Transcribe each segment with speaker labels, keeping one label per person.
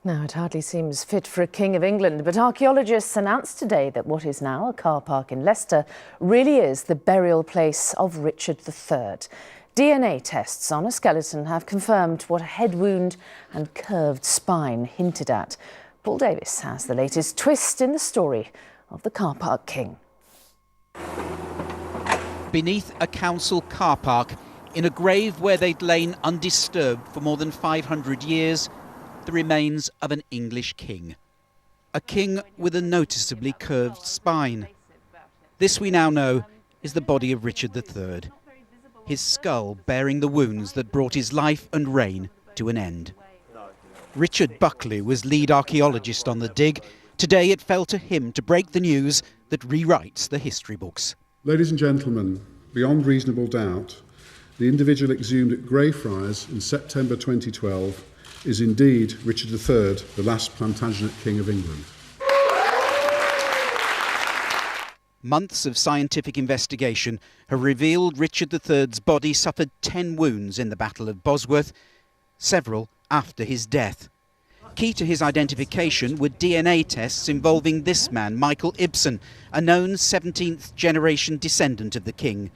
Speaker 1: Now, it hardly seems fit for a King of England, but archaeologists announced today that what is now a car park in Leicester really is the burial place of Richard III. DNA tests on a skeleton have confirmed what a head wound and curved spine hinted at. Paul Davis has the latest twist in the story of the car park king.
Speaker 2: Beneath a council car park, in a grave where they'd lain undisturbed for more than 500 years, the remains of an English king. A king with a noticeably curved spine. This, we now know, is the body of Richard III. His skull bearing the wounds that brought his life and reign to an end. Richard Buckley was lead archaeologist on the dig. Today it fell to him to break the news that rewrites the history books.
Speaker 3: Ladies and gentlemen, beyond reasonable doubt, the individual exhumed at Grey Friars in September 2012 is indeed Richard III, the last Plantagenet King of England.
Speaker 2: Months of scientific investigation have revealed Richard III's body suffered 10 wounds in the Battle of Bosworth, several after his death. Key to his identification were DNA tests involving this man, Michael Ibsen, a known 17th generation descendant of the king.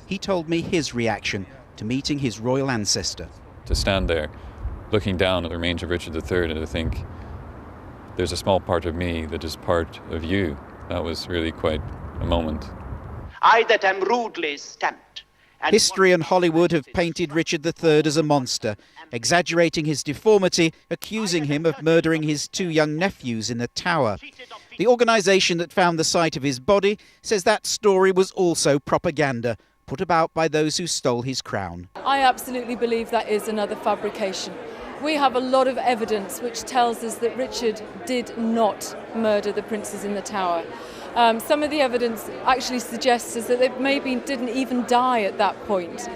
Speaker 2: He told me his reaction to meeting his royal ancestor.
Speaker 4: To stand there looking down at the remains of Richard III and to think, there's a small part of me that is part of you. That was really quite a moment.
Speaker 5: I that am rudely stamped.
Speaker 2: History and Hollywood have painted Richard III as a monster, exaggerating his deformity, accusing him of murdering his 2 young nephews in the Tower. The organisation that found the site of his body says that story was also propaganda, put about by those who stole his crown.
Speaker 6: I absolutely believe that is another fabrication. We have a lot of evidence which tells us that Richard did not murder the princes in the Tower. Some of the evidence actually suggests us that they maybe didn't even die at that point.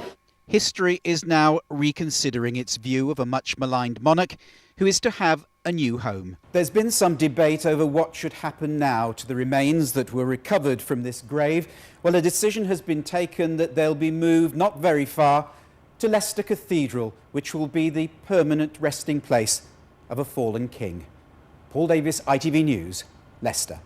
Speaker 2: History is now reconsidering its view of a much maligned monarch who is to have a new home. There's been some debate over what should happen now to the remains that were recovered from this grave. Well, a decision has been taken that they'll be moved not very far to Leicester Cathedral, which will be the permanent resting place of a fallen king. Paul Davis, ITV News, Leicester.